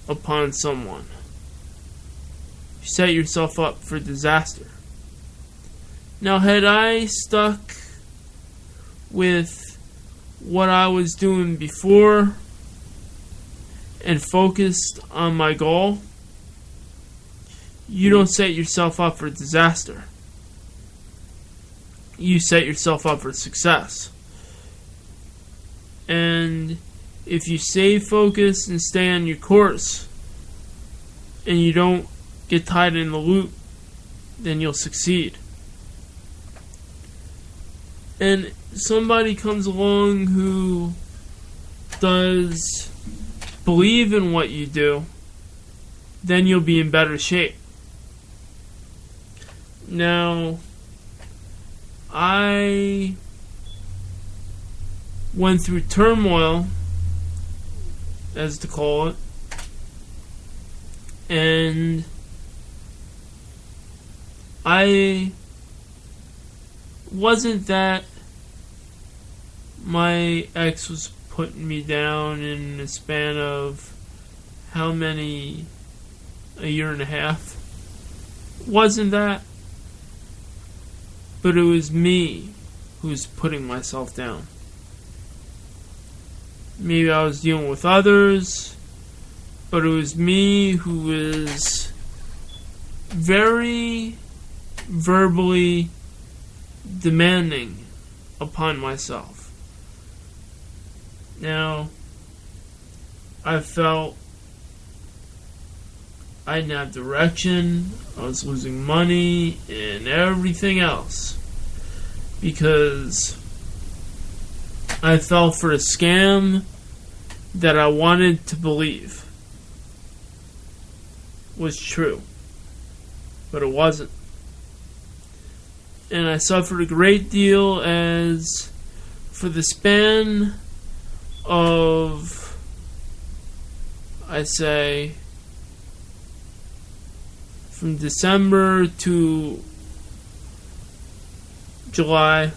upon someone. You set yourself up for disaster. Now, had I stuck with what I was doing before and focused on my goal, you don't set yourself up for disaster. You set yourself up for success. And if you stay focused and stay on your course and you don't get tied in the loop, then you'll succeed. And somebody comes along who does believe in what you do, then you'll be in better shape. Now, I went through turmoil, as to call it, and I wasn't that my ex was putting me down in a span of how many, a year and a half. Wasn't that, but it was me who was putting myself down. Maybe I was dealing with others, but it was me who was very verbally demanding upon myself. Now, I felt I didn't have direction, I was losing money, and everything else. Because I fell for a scam that I wanted to believe was true. But it wasn't. And I suffered a great deal as for the span of, I say, from December to July,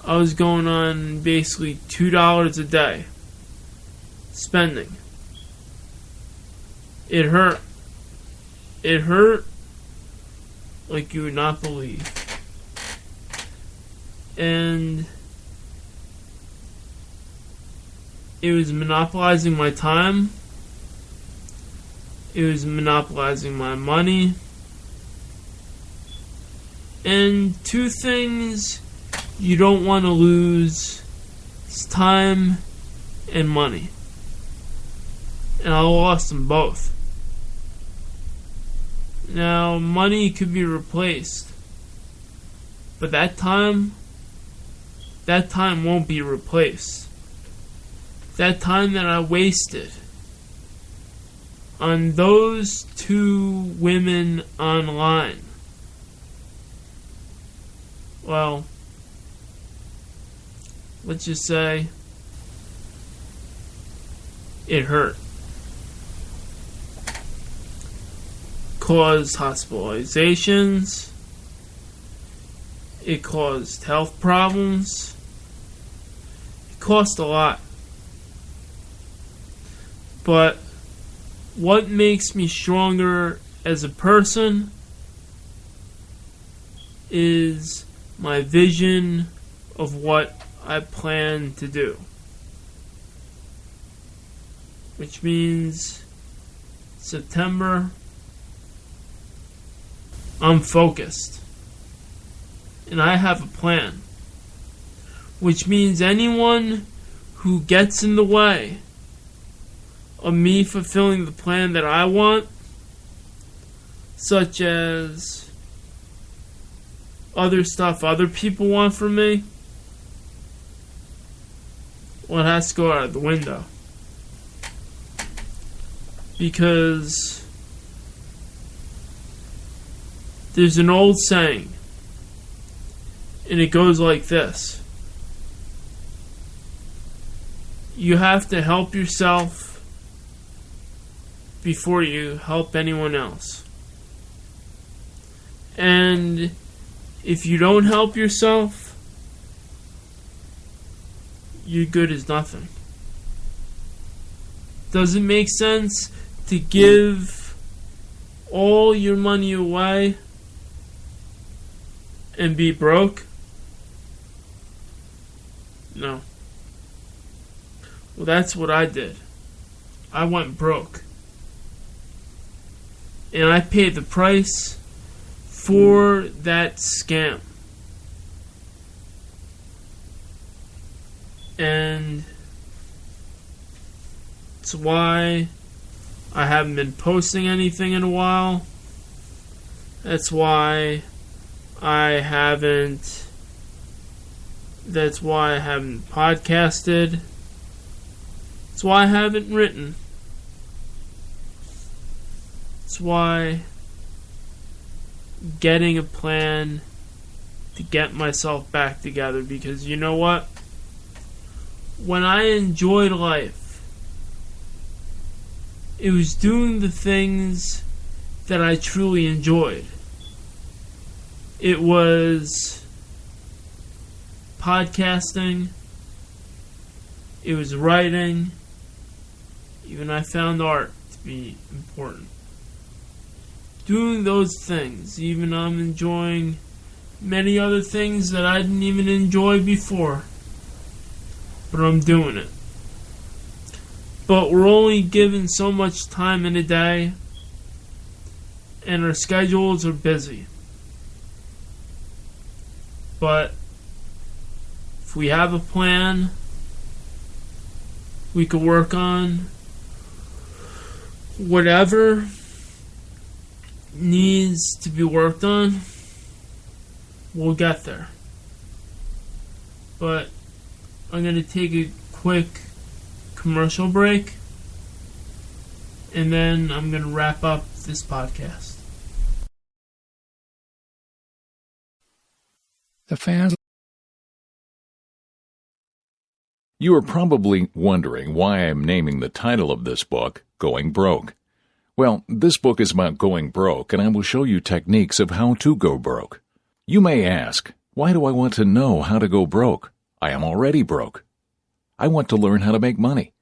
I was going on basically $2 a day spending. It hurt. It hurt like you would not believe. And it was monopolizing my time. It was monopolizing my money. And two things you don't want to lose is time and money. And I lost them both. Now, money could be replaced. But that time won't be replaced. That time that I wasted on those two women online, well, let's just say it hurt. Caused hospitalizations. It caused health problems. It cost a lot. But what makes me stronger as a person is my vision of what I plan to do. Which means September, I'm focused. And I have a plan. Which means anyone who gets in the way of me fulfilling the plan that I want, such as other stuff other people want from me, well, it has to go out of the window. Because there's an old saying, and it goes like this: you have to help yourself before you help anyone else. And if you don't help yourself, you're good as nothing. Does it make sense to give all your money away and be broke? No. Well, that's what I did. I went broke. And I paid the price for that scam. And it's why I haven't been posting anything in a while. That's why I haven't podcasted. That's why I haven't written. That's why getting a plan to get myself back together, because you know what? When I enjoyed life, it was doing the things that I truly enjoyed. It was podcasting. It was writing. Even I found art to be important. Doing those things, even I'm enjoying many other things that I didn't even enjoy before. But I'm doing it. But we're only given so much time in a day, and our schedules are busy. But if we have a plan, we could work on whatever needs to be worked on. We'll get there. But I'm going to take a quick commercial break, and then I'm going to wrap up this podcast. The fans. You are probably wondering why I'm naming the title of this book, Going Broke. Well, this book is about going broke, and I will show you techniques of how to go broke. You may ask, why do I want to know how to go broke? I am already broke. I want to learn how to make money.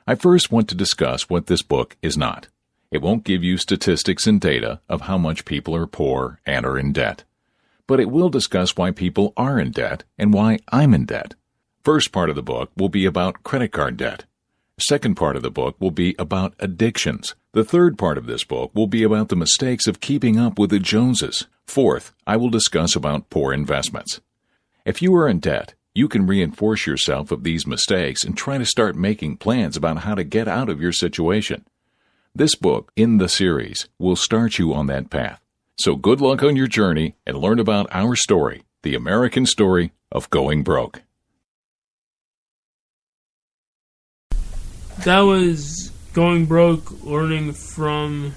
I first want to discuss what this book is not. It won't give you statistics and data of how much people are poor and are in debt. But it will discuss why people are in debt and why I'm in debt. First part of the book will be about credit card debt. Second part of the book will be about addictions. The third part of this book will be about the mistakes of keeping up with the Joneses. Fourth, I will discuss about poor investments. If you are in debt, you can reinforce yourself of these mistakes and try to start making plans about how to get out of your situation. This book in the series will start you on that path. So good luck on your journey and learn about our story, the American story of going broke. That was Going Broke, learning from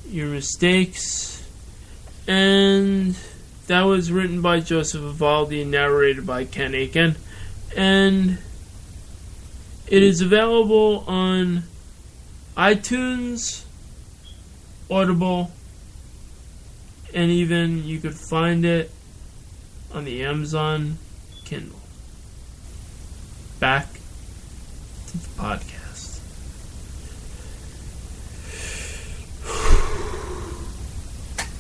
your mistakes, and that was written by Joseph Evaldi and narrated by Ken Aiken, and it is available on iTunes, Audible, and even you could find it on the Amazon Kindle. Back to the podcast.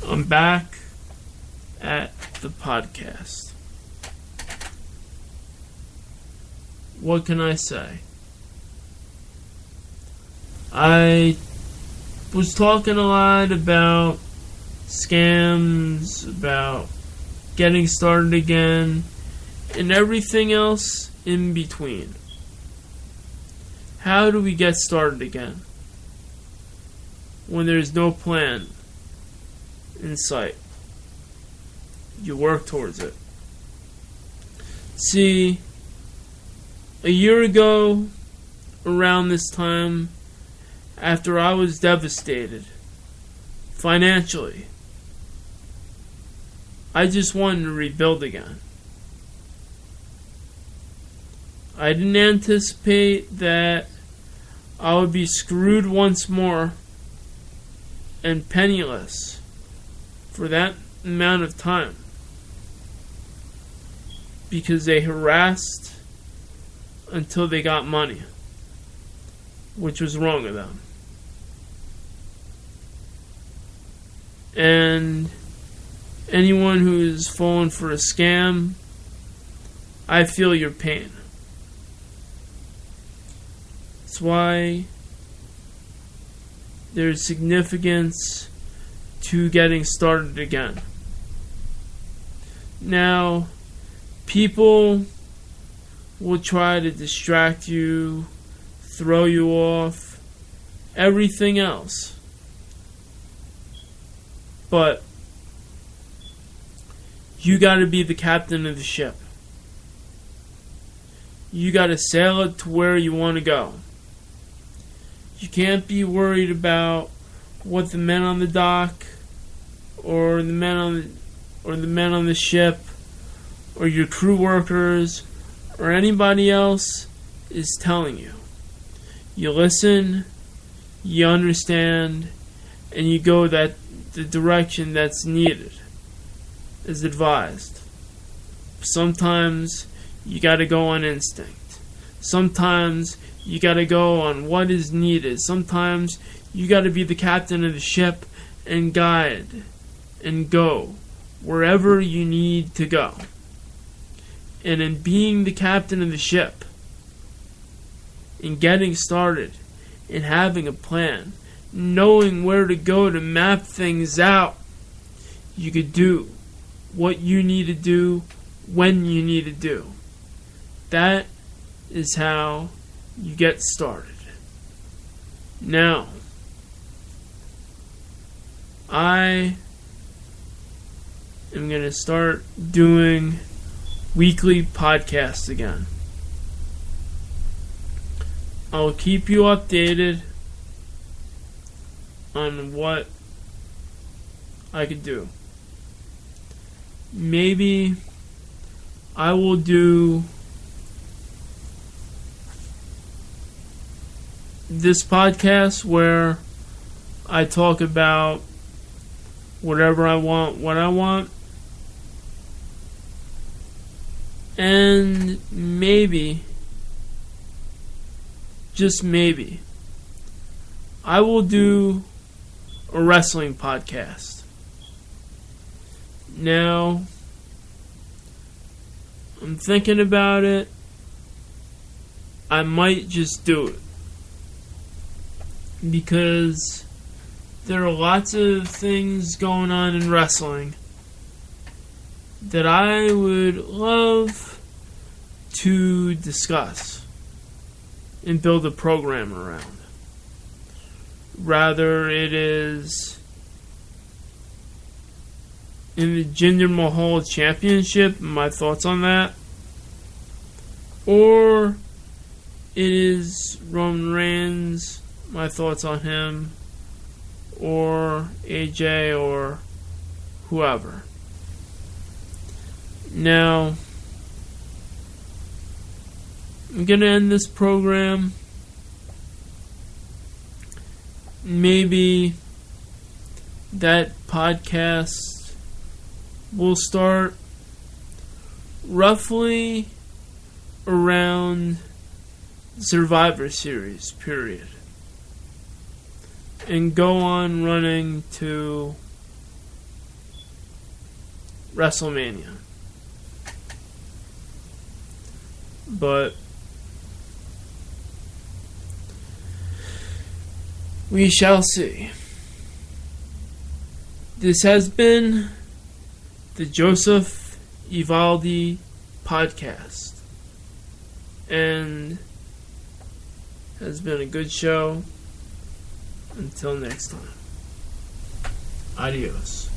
I'm back at the podcast. What can I say? I was talking a lot about scams, about getting started again, and everything else in between. How do we get started again when there's no plan in sight? You work towards it. See, a year ago, around this time, after I was devastated financially, I just wanted to rebuild again. I didn't anticipate that I would be screwed once more and penniless for that amount of time, because they harassed until they got money. which was wrong of them. And anyone who's fallen for a scam, I feel your pain. That's why there's significance to getting started again. Now, people will try to distract you, throw you off, everything else. But you got to be the captain of the ship. You got to sail it to where you want to go. You can't be worried about what the men on the dock or the men on the ship or your crew workers or anybody else is telling you. You listen, you understand, and you go the direction that's needed, as advised. Sometimes you got to go on instinct. Sometimes you got to go on what is needed. Sometimes you got to be the captain of the ship and guide and go wherever you need to go. And in being the captain of the ship, in getting started, in having a plan, knowing where to go to map things out, you could do what you need to do when you need to do. That is how you get started. Now, I am going to start doing weekly podcasts again. I'll keep you updated on what I could do. Maybe I will do this podcast where I talk about whatever I want, what I want. And maybe, just maybe, I will do a wrestling podcast. Now, I'm thinking about it. I might just do it. Because there are lots of things going on in wrestling that I would love to discuss and build a program around. Rather it is in the Jinder Mahal Championship, my thoughts on that, or it is Roman Reigns, my thoughts on him, or AJ, or whoever. Now, I'm going to end this program. Maybe that podcast will start roughly around Survivor Series, period. And go on running to WrestleMania. But we shall see. This has been the Joseph Evaldi podcast. And has been a good show. Until next time. Adios.